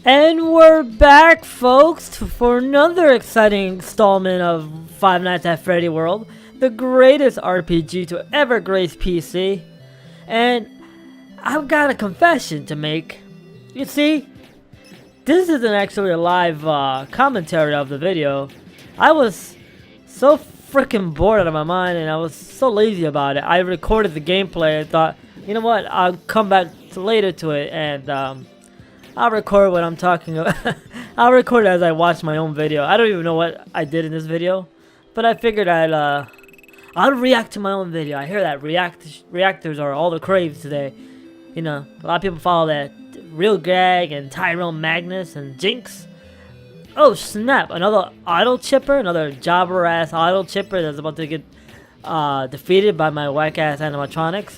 And we're back, folks, for another exciting installment of Five Nights at Freddy World, the greatest RPG to ever grace PC. And I've got a confession to make. You see, this isn't actually a live commentary of the video. I was so freaking bored out of my mind, and I was so lazy about it. I recorded the gameplay and thought, you know what, I'll come back later to it, and I'll record what I'm talking about. I'll record it as I watch my own video. I don't even know what I did in this video, but I figured I'll react to my own video. I hear that reactors are all the craves today. You know, a lot of people follow that. Real Gag and Tyrone Magnus and Jinx. Oh snap! Another idle chipper, another jobber ass idle chipper that's about to get defeated by my whack ass animatronics.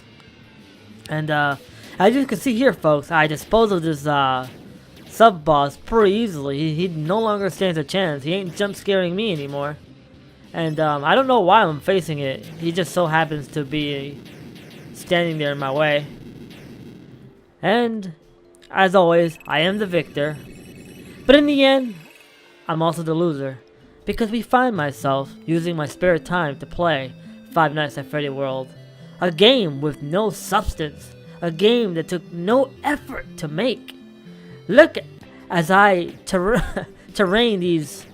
And as you can see here, folks, I disposed of this sub boss pretty easily. He no longer stands a chance. He ain't jump scaring me anymore. And I don't know why I'm facing it. He just so happens to be standing there in my way. And as always, I am the victor. But in the end, I'm also the loser, because we find myself using my spare time to play Five Nights at Freddy World. A game with no substance. A game that took no effort to make. Look as I terrain these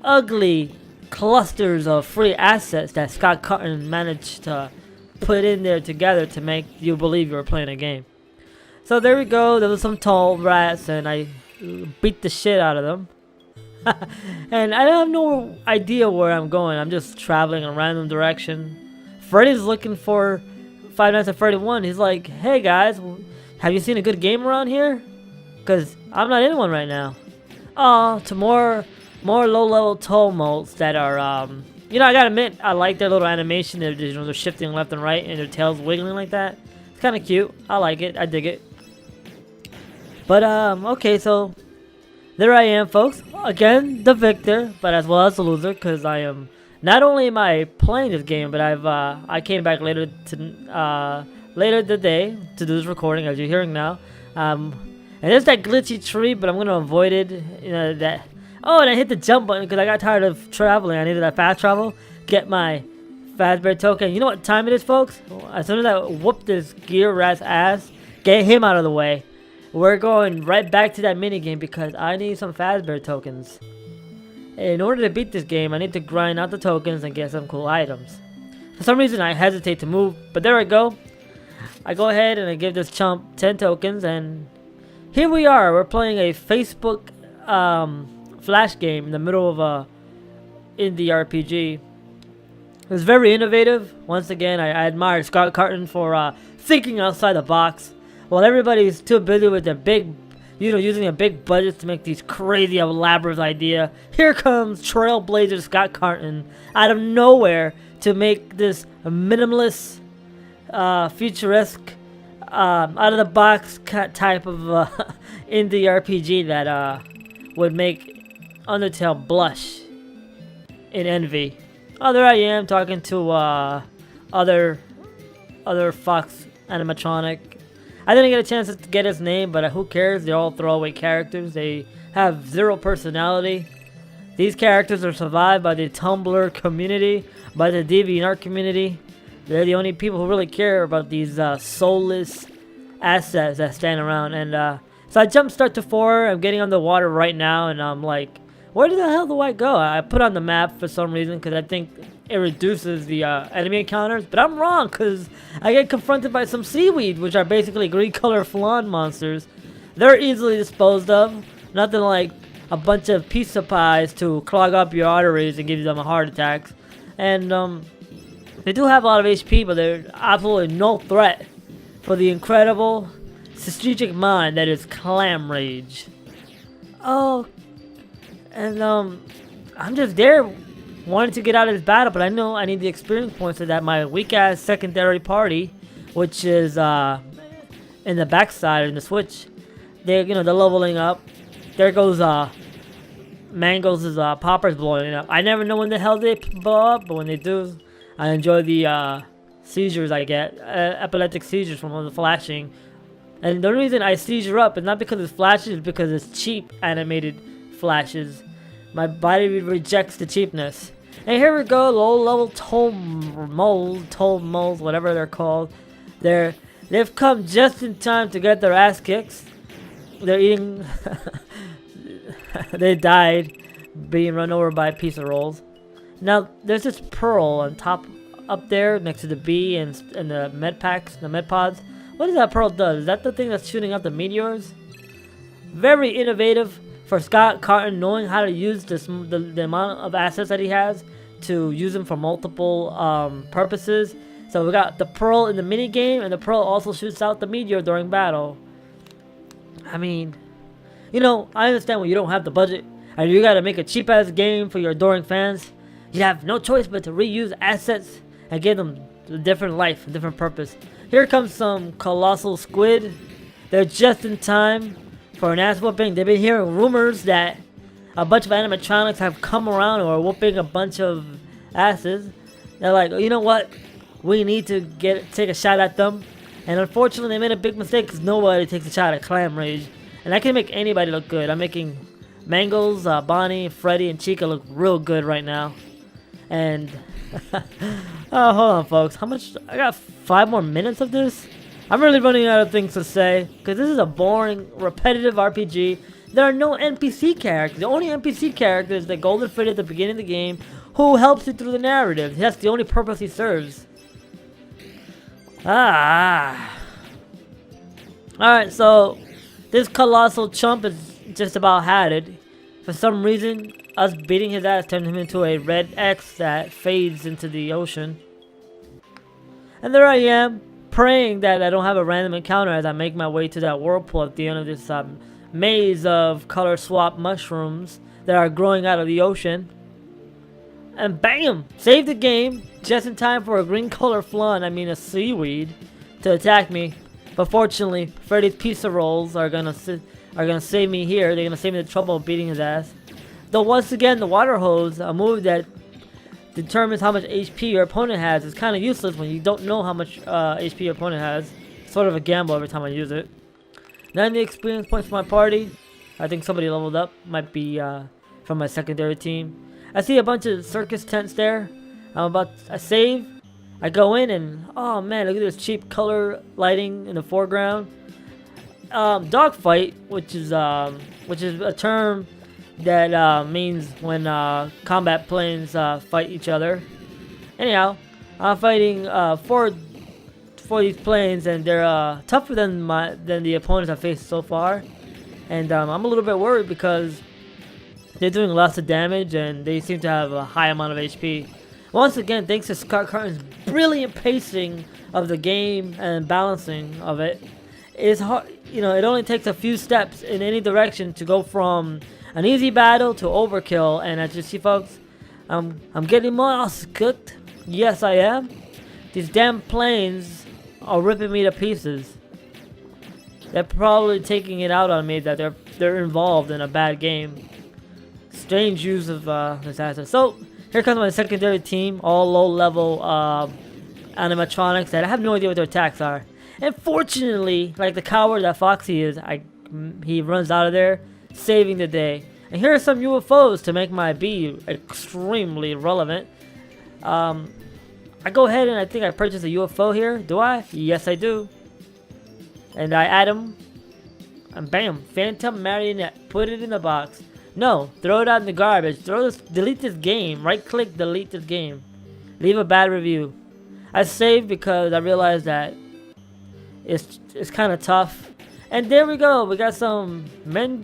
ugly clusters of free assets that Scott Cotton managed to put in there together to make you believe you were playing a game. So there we go. There was some tall rats, and I beat the shit out of them. And I have no idea where I'm going. I'm just traveling in a random direction. Freddy's looking for Five Nights at Freddy 1. He's like, hey guys, have you seen a good game around here? Because I'm not in one right now. To more low-level tumults that are, you know, I gotta admit, I like their little animation. They're shifting left and right and their tails wiggling like that. It's kind of cute. I like it. I dig it. But, okay, so there I am, folks. Again, the victor, but as well as the loser, because I am... Not only am I playing this game, but I came back later today to do this recording, as you're hearing now. And there's that glitchy tree, but I'm gonna avoid it. You know that. Oh, and I hit the jump button because I got tired of traveling. I needed that fast travel. Get my Fazbear token. You know what time it is, folks? As soon as I whoop this gear rat's ass, get him out of the way. We're going right back to that mini game because I need some Fazbear tokens. In order to beat this game, I need to grind out the tokens and get some cool items. For some reason, I hesitate to move, but there I go. I go ahead and I give this chump 10 tokens, and here we are. We're playing a Facebook flash game in the middle of a indie RPG. It was very innovative. Once again, I admire Scott Cotton for thinking outside the box. While everybody's too busy with their big, you know, using a big budget to make these crazy elaborate ideas, here comes Trailblazer Scott Cotton out of nowhere to make this minimalist, futuristic, out of the box type of indie RPG that would make Undertale blush in envy. Oh, there I am talking to other Fox animatronic. I didn't get a chance to get his name, but who cares? They're all throwaway characters. They have zero personality. These characters are survived by the Tumblr community, by the DeviantArt community. They're the only people who really care about these soulless assets that stand around. And so I jump start to 4. I'm getting on the water right now, and I'm like, where the hell do I go? I put on the map for some reason because I think it reduces the enemy encounters, but I'm wrong because I get confronted by some seaweed, which are basically green color flan monsters. They're easily disposed of. Nothing like a bunch of pizza pies to clog up your arteries and give them a heart attack. And they do have a lot of HP, but they're absolutely no threat for the incredible strategic mind that is Clam Rage. Oh, and I'm just there wanting to get out of this battle, but I know I need the experience points so that my weak ass secondary party, which is in the backside in the switch, they're leveling up. There goes Mango's poppers blowing up. I never know when the hell they blow up, but when they do, I enjoy the seizures I get, epileptic seizures from all the flashing And the only reason I seizure up is not because it's flashes, it's because it's cheap animated flashes. My body rejects the cheapness. And here we go, low-level toll moles, whatever they're called. They've come just in time to get their ass kicks. They're eating. They died being run over by a piece of rolls. Now there's this pearl on top, up there next to the bee and the med packs, the med pods. What does that pearl do? Is that the thing that's shooting out the meteors? Very innovative for Scott Carton, knowing how to use the amount of assets that he has to use them for multiple purposes. So we got the pearl in the mini game, and the pearl also shoots out the meteor during battle. I mean, you know, I understand when you don't have the budget and you gotta make a cheap ass game for your adoring fans. You have no choice but to reuse assets and give them a different life, a different purpose. Here comes some colossal squid. They're just in time for an ass whooping. They've been hearing rumors that a bunch of animatronics have come around or are whooping a bunch of asses. They're like, you know what? We need to take a shot at them. And unfortunately, they made a big mistake because nobody takes a shot at Clam Rage. And I can make anybody look good. I'm making Mangles, Bonnie, Freddy, and Chica look real good right now. And oh, hold on, folks. How much? I got 5 more minutes of this. I'm really running out of things to say because this is a boring, repetitive RPG. There are no NPC characters. The only NPC character is the Golden Freddy at the beginning of the game, who helps you through the narrative. That's the only purpose he serves. Alright, so this colossal chump is just about had it. For some reason, us beating his ass turned him into a red X that fades into the ocean. And there I am, praying that I don't have a random encounter as I make my way to that whirlpool at the end of this maze of color swap mushrooms that are growing out of the ocean. And bam! Save the game just in time for a green color flan, I mean a seaweed, to attack me. But fortunately, Freddy's pizza rolls are gonna save me here. They're gonna save me the trouble of beating his ass. Though once again, the water hose, a move that determines how much HP your opponent has, is kind of useless when you don't know how much HP your opponent has. Sort of a gamble every time I use it. 90 experience points for my party. I think somebody leveled up. Might be from my secondary team. I see a bunch of circus tents there. I save. I go in and oh man, look at this cheap color lighting in the foreground. Dogfight, which is a term that means when combat planes fight each other. Anyhow, I'm fighting four these planes, and they're tougher than the opponents I've faced so far. And I'm a little bit worried because they're doing lots of damage and they seem to have a high amount of HP. Once again, thanks to Scott Carton's brilliant pacing of the game and balancing of it, it's hard. You know, it only takes a few steps in any direction to go from an easy battle to overkill. And as you see, folks, I'm getting my ass cooked. Yes, I am. These damn planes are ripping me to pieces. They're probably taking it out on me that they're involved in a bad game. Strange use of this asset. So here comes my secondary team, all low-level animatronics that I have no idea what their attacks are. And fortunately, like the coward that Foxy is, he runs out of there, saving the day. And here are some UFOs to make my B extremely relevant. I go ahead and I think I purchased a UFO here. Do I? Yes, I do. And I add them. And bam, Phantom Marionette. Put it in the box. No, throw it out in the garbage. Delete this game. Right click, delete this game. Leave a bad review. I saved because I realized that it's kind of tough. And there we go. We got some I don't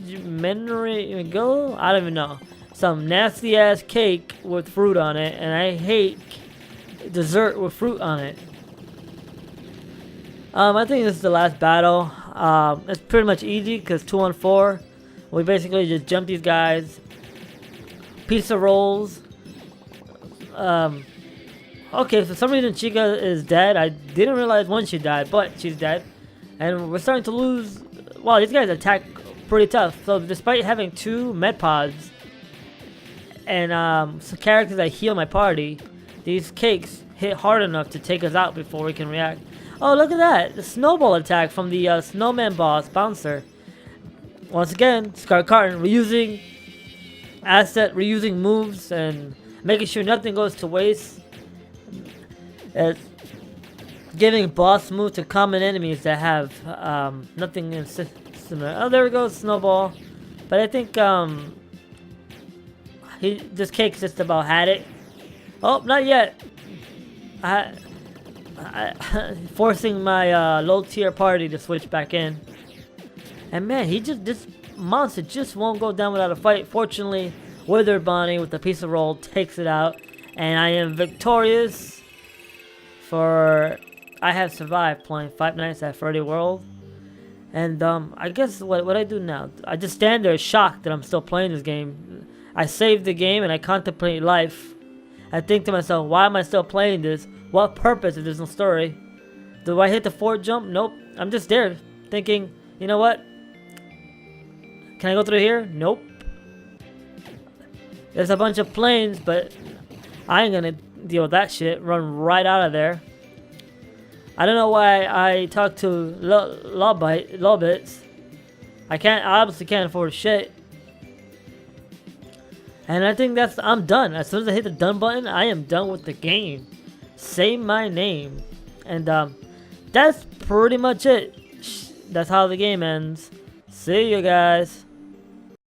even know. Some nasty ass cake with fruit on it, and I hate dessert with fruit on it. I think this is the last battle. It's pretty much easy because 2-on-4. We basically just jump these guys. Pizza rolls. Okay, for some reason Chica is dead. I didn't realize when she died, but she's dead. And we're starting to lose. Wow, these guys attack pretty tough. So despite having 2 med pods and some characters that heal my party, these cakes hit hard enough to take us out before we can react. Oh, look at that! The snowball attack from the snowman boss bouncer. Once again, Scar Carton reusing reusing moves, and making sure nothing goes to waste. It's giving boss moves to common enemies that have nothing in similar. Oh, there we go, snowball. But I think this Cake's just about had it. Oh, not yet. Forcing my low tier party to switch back in. And man, this monster just won't go down without a fight. Fortunately, Wither Bonnie with a piece of roll takes it out, and I am victorious. For I have survived playing Five Nights at Freddy World. And I guess what I do now, I just stand there shocked that I'm still playing this game. I save the game and I contemplate life. I think to myself, why am I still playing this? What purpose if there's no story? Do I hit the fort jump? Nope. I'm just there thinking, you know what? Can I go through here? Nope. There's a bunch of planes, but I ain't gonna deal with that shit. Run right out of there. I don't know why I talk to Lawbits. I obviously can't afford shit. And I think I'm done. As soon as I hit the done button, I am done with the game. Say my name. And that's pretty much it. That's how the game ends. See you guys.